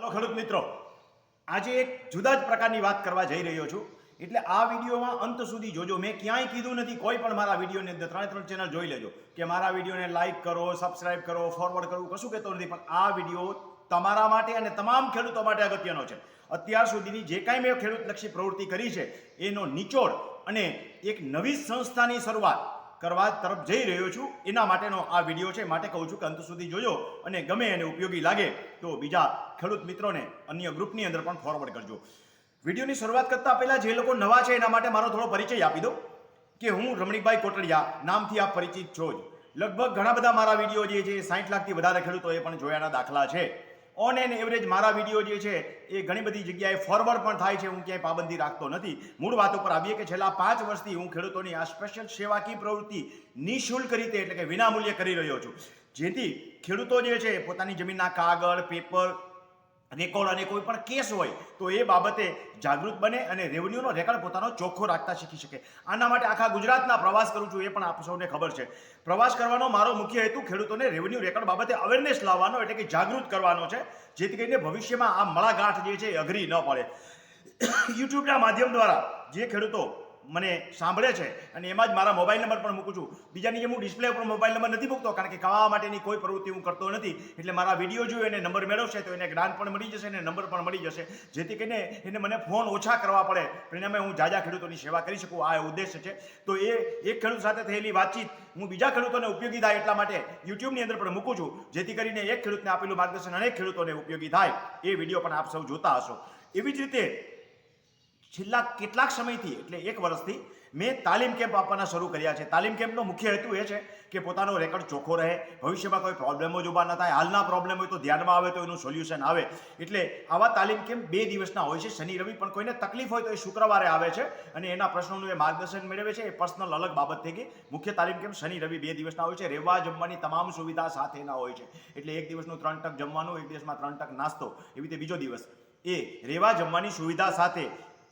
Hello ખેડૂત મિત્રો, આજે એક જુદા જ પ્રકારની વાત કરવા જઈ રહ્યો છું. એટલે આ વિડીયોમાં અંત સુધી જોજો. મેં ક્યાંય કીધું નથી, કોઈ પણ મારા વિડીયોની અંદર 3 ચેનલ જોઈ લેજો કે મારા વિડીયોને લાઈક કરો, સબસ્ક્રાઇબ કરો, ફોરવર્ડ કરવું કશું કહેતો નથી. પણ આ વિડીયો તમારા માટે અને તમામ ખેડૂતો માટે અગત્યનો છે. અત્યાર સુધીની જે કાંઈ મેં ખેડૂતલક્ષી પ્રવૃત્તિ કરી છે એનો નિચોડ અને એક નવી સંસ્થાની શરૂઆત કરવા તરફ જઈ રહ્યો છું. એના માટેનો આ વિડીયો છે. માટે કહું છું કે અંત સુધી જોજો અને ગમે અને ઉપયોગી લાગે તો બીજા ખેડૂત મિત્રોને અન્ય ગ્રુપની અંદર પણ ફોરવર્ડ કરજો. વિડીયોની શરૂઆત કરતા પહેલા જે લોકો નવા છે એના માટે મારો થોડો પરિચય આપી દો કે હું રમણીકભાઈ કોટડિયા, નામથી આપ પરિચિત છો જ. લગભગ ઘણા બધા મારા વિડીયો જે છે 60 લાખથી વધારે ખેડૂતોએ પણ જોયાના દાખલા છે. ઓન એન એવરેજ મારા વિડીયો જે છે એ ઘણી બધી જગ્યાએ ફોરવર્ડ પણ થાય છે. હું ક્યાંય પાબંદી રાખતો નથી. મૂળ વાત ઉપર આવીએ કે છેલ્લા 5 વર્ષથી હું ખેડૂતોની આ સ્પેશિયલ સેવાકીય પ્રવૃત્તિ નિઃશુલ્ક રીતે એટલે કે વિનામૂલ્યે કરી રહ્યો છું. જેથી ખેડૂતો જે છે પોતાની જમીનના કાગળ, પેપર, રેકોર્ડ અને કોઈ પણ કેસ હોય તો એ બાબતે જાગૃત બને અને રેવન્યુનો રેકોર્ડ પોતાનો ચોખ્ખો રાખતા શીખી શકે. આના માટે આખા ગુજરાતના પ્રવાસ કરું છું, એ પણ આપ સૌને ખબર છે. પ્રવાસ કરવાનો મારો મુખ્ય હેતુ ખેડૂતોને રેવન્યુ રેકોર્ડ બાબતે અવેરનેસ લાવવાનો એટલે કે જાગૃત કરવાનો છે, જેથી કરીને ભવિષ્યમાં આ મળાગાંઠ જે છે એ અઘરી ન પડે. યુટ્યુબના માધ્યમ દ્વારા જે ખેડૂતો મને સાંભળે છે અને એમાં જ મારા મોબાઈલ નંબર પણ મૂકું છું. બીજાની જેમ હું ડિસ્પ્લે ઉપર મોબાઈલ નંબર નથી મૂકતો, કારણ કે કમાવા માટેની કોઈ પ્રવૃત્તિ હું કરતો નથી. એટલે મારા વિડીયો જોઈ અને નંબર મેળવશે તો એને જ્ઞાન પણ મળી જશે અને નંબર પણ મળી જશે, જેથી કરીને એને મને ફોન ઓછા કરવા પડે, પરિણામે હું જાજા ખેડૂતોની સેવા કરી શકું. આ ઉદ્દેશ છે. તો એ એક ખેડૂત સાથે થયેલી વાતચીત હું બીજા ખેડૂતોને ઉપયોગી થાય એટલા માટે યુટ્યુબની અંદર પણ મૂકું છું, જેથી કરીને એક ખેડૂતને આપેલું માર્ગદર્શન અનેક ખેડૂતોને ઉપયોગી થાય. એ વિડીયો પણ આપ સૌ જોતા હશો. એવી જ રીતે છેલ્લા કેટલાક સમયથી એટલે 1 વર્ષથી મેં તાલીમ કેમ્પ આપવાના શરૂ કર્યા છે. તાલીમ કેમ્પનો મુખ્ય હેતુ એ છે કે પોતાનો રેકોર્ડ ચોખ્ખો રહે, ભવિષ્યમાં કોઈ પ્રોબ્લેમો જ ઊભા ન થાય, હાલના પ્રોબ્લેમ હોય તો ધ્યાનમાં આવે તો એનું સોલ્યુશન આવે. એટલે આવા તાલીમ કેમ્પ 2 દિવસના હોય છે, શનિ રવિ. પણ કોઈને તકલીફ હોય તો એ શુક્રવારે આવે છે અને એના પ્રશ્નોનું એ માર્ગદર્શન મેળવે છે. એ પર્સનલ અલગ બાબત થઈ ગઈ. મુખ્ય તાલીમ કેમ્પ શનિ રવિ 2 દિવસના હોય છે. રહેવા જમવાની તમામ સુવિધા સાથેના હોય છે. એટલે એક દિવસનું 3 ટક જમવાનું, એક દિવસમાં 3 ટક નાસ્તો, એવી રીતે બીજો દિવસ એ રહેવા જમવાની સુવિધા સાથે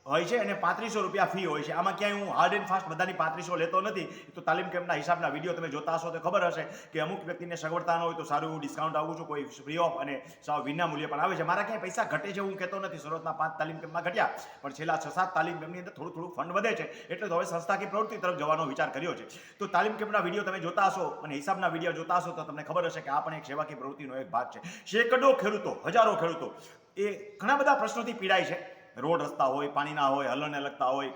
હોય છે અને 3500 રૂપિયા ફી હોય છે. આમાં ક્યાંય હું હાર્ડ એન્ડ ફાસ્ટ બધાની 3500 લેતો નથી. તો તાલીમ કેમ્પના હિસાબના વિડીયો તમે જોતા હશો તો ખબર હશે કે અમુક વ્યક્તિને સગવડતા ન હોય તો સારું એવું ડિસ્કાઉન્ટ આપું છું, કોઈ ફ્રી ઓફ અને સાવ વિના મૂલ્ય પણ આવે છે. મારા ક્યાંય પૈસા ઘટે છે હું કહેતો નથી. શરૂઆતના 5 તાલીમ કેમ્પમાં ઘટ્યા, પણ છેલ્લા 6-7 તાલીમ કેમ્પની અંદર થોડું ફંડ વધે છે, એટલે તો હવે સંસ્થાકીય પ્રવૃત્તિ તરફ જવાનો વિચાર કર્યો છે. તો તાલીમ કેમ્પના વિડીયો તમે જોતા હશો અને હિસાબના વિડીયો જોતા હશો તો તમને ખબર હશે કે આ પણ એક સેવાકીય પ્રવૃત્તિનો એક ભાગ છે. સેંકડો ખેડૂતો, હજારો ખેડૂતો એ ઘણા બધા પ્રશ્નોથી પીડાય છે. રોડ રસ્તા હોય, પાણીના હોય, હલનને લગતા હોય,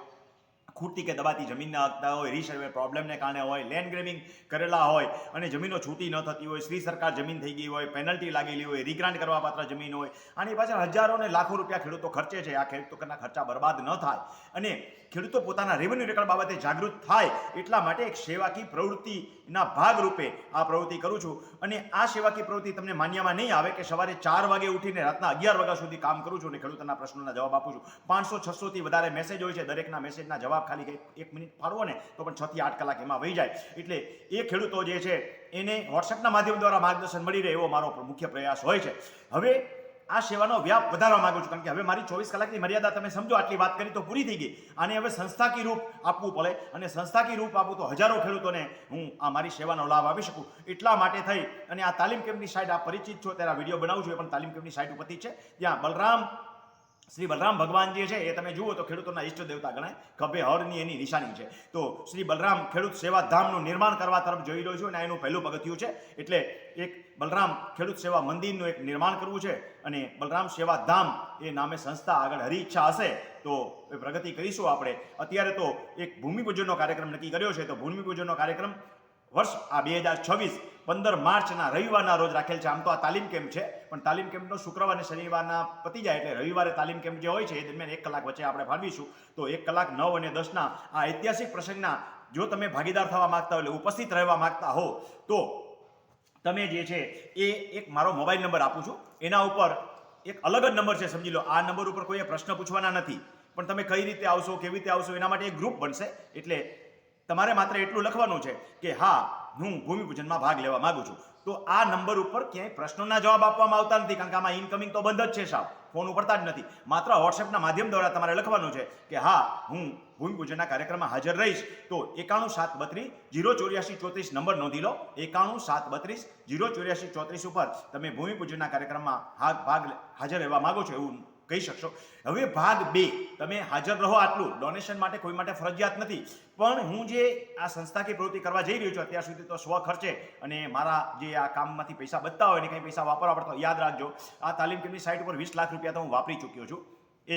ખૂટતી કે દબાતી જમીનના લગતા હોય, રીસર્વે પ્રોબ્લેમને કારણે હોય, લેન્ડ ગ્રેબિંગ કરેલા હોય અને જમીનો છૂટી ન થતી હોય, શ્રી સરકાર જમીન થઈ ગઈ હોય, પેનલ્ટી લાગેલી હોય, રીગ્રાન્ટ કરવા પાત્ર જમીન હોય. આની પાછળ હજારો ને લાખો રૂપિયા ખેડૂતો ખર્ચે છે. આ ખેડૂતોના ખર્ચા બરબાદ ન થાય અને ખેડૂતો પોતાના રેવન્યુ રેકોર્ડ બાબતે જાગૃત થાય એટલા માટે એક સેવાકીય પ્રવૃત્તિના ભાગરૂપે આ પ્રવૃત્તિ કરું છું. અને આ સેવાકીય પ્રવૃત્તિ તમને માન્યમાં નહીં આવે કે સવારે 4 વાગે ઉઠીને રાતના 11 વાગ્યા સુધી કામ કરું છું અને ખેડૂતોના પ્રશ્નોના જવાબ આપું છું. 500-600 થી વધારે મેસેજ હોય છે. દરેકના મેસેજના જવાબ ખાલી 1 મિનિટ ફાળવો ને તો પણ 6 થી 8 કલાક એમાં વહી જાય. એટલે એ ખેડૂતો જે છે એને વોટ્સએપના માધ્યમ દ્વારા માર્ગદર્શન મળી રહે એવો મારો મુખ્ય પ્રયાસ હોય છે. હવે આ સેવાનો વ્યાપ વધારવા માંગુ છું, કારણ કે હવે મારી 24 કલાકની મર્યાદા તમે સમજો. આટલી વાત કરી તો પૂરી થઈ ગઈ. આને હવે સંસ્થાકીય રૂપ આપવું પડે અને સંસ્થાકીય રૂપ આપું તો હજારો ખેડૂતોને હું આ મારી સેવાનો લાભ આપી શકું. એટલા માટે થઈ અને આ તાલીમ કેમ્પની સાઇટ આપ પરિચિત છો ત્યારે વિડીયો બનાવું છું. એ પણ તાલીમ કેમ્પની સાઇટ ઉપરથી છે. ત્યાં શ્રી બલરામ ભગવાન જે છે એ તમે જુઓ તો ખેડૂતોના ઈષ્ટ દેવતા ગણાય. ખભે હળની એની નિશાની છે. તો શ્રી બલરામ ખેડૂત સેવા ધામનું નિર્માણ કરવા તરફ જઈ રહ્યો છું અને એનું પહેલું પગથિયું છે. એટલે એક બલરામ ખેડૂત સેવા મંદિરનું એક નિર્માણ કરવું છે અને બલરામ સેવા ધામ એ નામે સંસ્થા આગળ હરી ઈચ્છા હશે તો એ પ્રગતિ કરીશું આપણે. અત્યારે તો એક ભૂમિપૂજનનો કાર્યક્રમ નક્કી કર્યો છે. તો ભૂમિપૂજનનો કાર્યક્રમ વર્ષ આ 2026 15 માર્ચના રવિવારના રોજ રાખેલ છે. આમ તો આ તાલીમ કેમ્પ છે, પણ તાલીમ કેમ્પનો શુક્રવાર અને શનિવારના પતી જાય એટલે રવિવારે તાલીમ કેમ્પ જે હોય છે એ દરમિયાન 1 કલાક વચ્ચે આપણે ફાળવીશું. તો 1 કલાક 9 અને 10ના આ ઐતિહાસિક પ્રસંગના જો તમે ભાગીદાર થવા માંગતા હો એટલે ઉપસ્થિત રહેવા માંગતા હો તો તમે જે છે એ એક મારો મોબાઈલ નંબર આપું છું. એના ઉપર એક અલગ જ નંબર છે, સમજી લો. આ નંબર ઉપર કોઈએ પ્રશ્ન પૂછવાના નથી, પણ તમે કઈ રીતે આવશો, કેવી રીતે આવશો, એના માટે એક ગ્રુપ બનશે. એટલે તમારે માત્ર એટલું લખવાનું છે કે હા હું ભૂમિપૂજનમાં ભાગ લેવા માંગુ છું. તો આ નંબર ઉપર ક્યાંય પ્રશ્નોના જવાબ આપવામાં આવતા નથી, કારણ કે આમાં ઇનકમિંગ તો બંધ જ છે, સાવ ફોન ઉપડતા જ નથી. માત્ર વોટ્સએપના માધ્યમ દ્વારા તમારે લખવાનું છે કે હા હું ભૂમિપૂજનના કાર્યક્રમમાં હાજર રહીશ. તો 9173208434 નંબર નોંધી લો. 9173208434 ઉપર તમે ભૂમિપૂજનના કાર્યક્રમમાં હાજર રહેવા માંગો છો એવું કહી શકશો. હવે ભાગ 2, તમે હાજર રહો આટલું ડોનેશન માટે કોઈ માટે ફરજિયાત નથી, પણ હું જે આ સંસ્થાકીય પ્રવૃત્તિ કરવા જઈ રહ્યો છું અત્યાર સુધી તો સ્વ ખર્ચે અને મારા જે આ કામમાંથી પૈસા બચતા હોય ને કંઈ પૈસા વાપરવા પડતા યાદ રાખજો, આ તાલીમ કેમ્પની સાઇટ ઉપર 20 લાખ રૂપિયા તો હું વાપરી ચૂક્યો છું. એ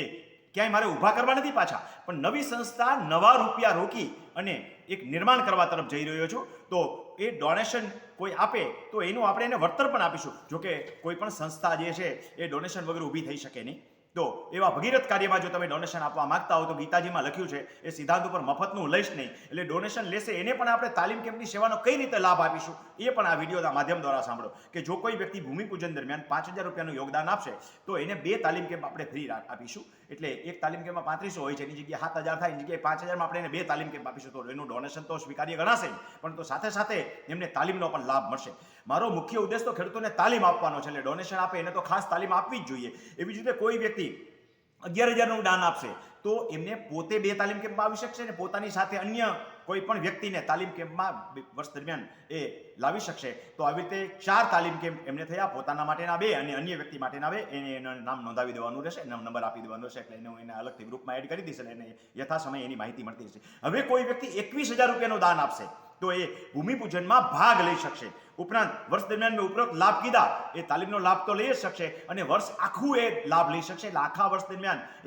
ક્યાંય મારે ઊભા કરવા નથી પાછા, પણ નવી સંસ્થા નવા રૂપિયા રોકી અને એક નિર્માણ કરવા તરફ જઈ રહ્યો છું. તો એ ડોનેશન કોઈ આપે તો એનું આપણે એને વળતર પણ આપીશું. જોકે કોઈ પણ સંસ્થા જે છે એ ડોનેશન વગર ઊભી થઈ શકે નહીં. તો એવા ભગીરથ કાર્યમાં જો તમે ડોનેશન આપવા માંગતા હો તો ગીતાજીમાં લખ્યું છે એ સિદ્ધાંત ઉપર મફતનું લઈશ નહીં, એટલે ડોનેશન લેશે એને પણ આપણે તાલીમ કેમ્પની સેવાનો કઈ રીતે લાભ આપીશું એ પણ આ વિડીયોના માધ્યમ દ્વારા સાંભળો. કે જો કોઈ વ્યક્તિ ભૂમિપૂજન દરમિયાન 5000 રૂપિયાનું યોગદાન આપશે તો એને 2 તાલીમ કેમ્પ આપણે ફ્રી આપીશું. એટલે એક તાલીમ કેમ્પમાં 3500 હોય છે, એની જગ્યાએ 7000 થાય, એની જગ્યાએ 5000માં આપણે એને 2 તાલીમ કેમ્પ આપીશું. તો એનું ડોનેશન તો સ્વીકાર્ય ગણાશે, પણ તો સાથે સાથે એમને તાલીમનો પણ લાભ મળશે. મારો મુખ્ય ઉદ્દેશ તો ખેડૂતોને તાલીમ આપવાનો છે, એટલે ડોનેશન આપે એને તો ખાસ તાલીમ આપવી જ જોઈએ. એવી જ રીતે કોઈ વ્યક્તિ 11,000નું દાન આપશે તો એમને પોતે 2 તાલીમ કેમ્પમાં આવી શકશે અને પોતાની સાથે અન્ય કોઈ પણ વ્યક્તિને તાલીમ કેમ્પમાં વર્ષ દરમિયાન એ લાવી શકશે. તો આવી રીતે 4 તાલીમ કેમ્પ એમને થયા, પોતાના માટેના 2 અને અન્ય વ્યક્તિ માટેના 2. એનું નામ નોંધાવી દેવાનું રહેશે, નંબર આપી દેવાનો રહેશે, એટલે એને અલગથી ગ્રુપમાં એડ કરી દઈશ, એટલે એને યથા સમયે એની માહિતી મળતી રહેશે. હવે કોઈ વ્યક્તિ 21,000 રૂપિયાનું દાન આપશે તો એ ભૂમિપૂજનમાં ભાગ લઈ શકશે. ઉપરાંત વર્ષ દરમિયાન મેં ઉપરોક્ત લાભ કીધા એ તાલીમનો લાભ તો લઈ જ શકશે અને વર્ષ આખું એ લાભ લઈ શકશે. એટલે આખા વર્ષ દરમિયાન એ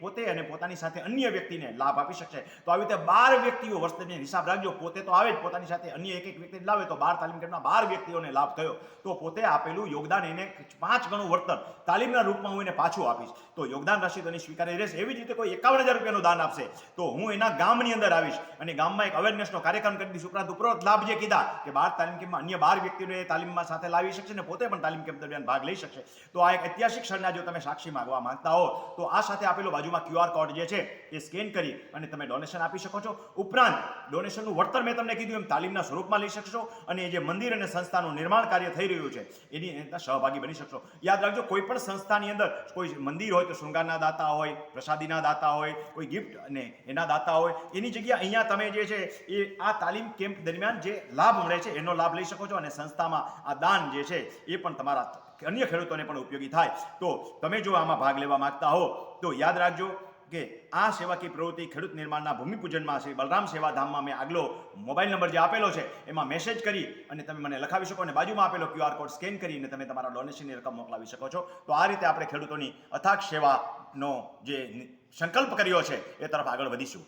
પોતે અને પોતાની સાથે અન્ય વ્યક્તિને લાભ આપી શકશે. તો આવી રીતે 12 વ્યક્તિઓ વર્ષ દરમિયાન, હિસાબ રાખજો, પોતે તો આવે જ, પોતાની સાથે અન્ય એક વ્યક્તિને લાવે તો 12 તાલીમ કેમ્પના 12 વ્યક્તિઓને લાભ થયો. તો પોતે આપેલું યોગદાન એને 5 ગણું વળતર તાલીમના રૂપમાં હું એને પાછું આપીશ. તો યોગદાન રાશિ તો એની સ્વીકારી રહેશે. એવી જ રીતે કોઈ 51,000 રૂપિયાનું દાન આપશે તો હું એના ગામની અંદર આવીશ અને ગામમાં એક અવેરનેસનો કાર્યક્રમ કરી દઈશ. ઉપરોક્ત લાભ જે કીધા કે 12 તાલીમ કેમ્પમાં અન્ય 12 વ્યક્તિઓને તાલીમમાં સાથે લાવી શકશે અને પોતે પણ તાલીમ કેમ્પ દરમિયાન ભાગ લઈ શકશે. તો આ એક ઐતિહાસિક ક્ષણના જો તમે સાક્ષી માંગવા માંગતા હો તો આ સાથે આપેલો બાજુમાં QR કોડ જે છે એ સ્કેન કરી અને તમે ડોનેશન આપી શકો છો. ઉપરાંત ડોનેશનનું વળતર મેં તમને કીધું એમ તાલીમના સ્વરૂપમાં લઈ શકશો અને જે મંદિર અને સંસ્થાનું નિર્માણ કાર્ય થઈ રહ્યું છે એની અંદર સહભાગી બની શકશો. યાદ રાખજો, કોઈ પણ સંસ્થાની અંદર કોઈ મંદિર હોય તો શૃંગારના દાતા હોય, પ્રસાદીના દાતા હોય, કોઈ ગિફ્ટ અને એના દાતા હોય, એની જગ્યાએ અહીંયા તમે જે છે એ આ તાલીમ કેમ્પ દરમિયાન જે લાભ મળે છે એનો લાભ લઈ શકો છો અને સંસ્થામાં આ દાન જે છે એ પણ તમારા અન્ય ખેડૂતોને પણ ઉપયોગી થાય. તો તમે જો આમાં ભાગ લેવા માંગતા હો તો યાદ રાખજો કે આ સેવાકીય પ્રવૃત્તિ ખેડૂત નિર્માણના ભૂમિપૂજનમાં શ્રી બલરામ સેવાધામમાં મેં આગલો મોબાઈલ નંબર જે આપેલો છે એમાં મેસેજ કરી અને તમે મને લખાવી શકો અને બાજુમાં આપેલો QR કોડ સ્કેન કરીને તમે તમારા ડોનેશનની રકમ મોકલાવી શકો છો. તો આ રીતે આપણે ખેડૂતોની અથાગ સેવાનો જે સંકલ્પ કર્યો છે એ તરફ આગળ વધીશું.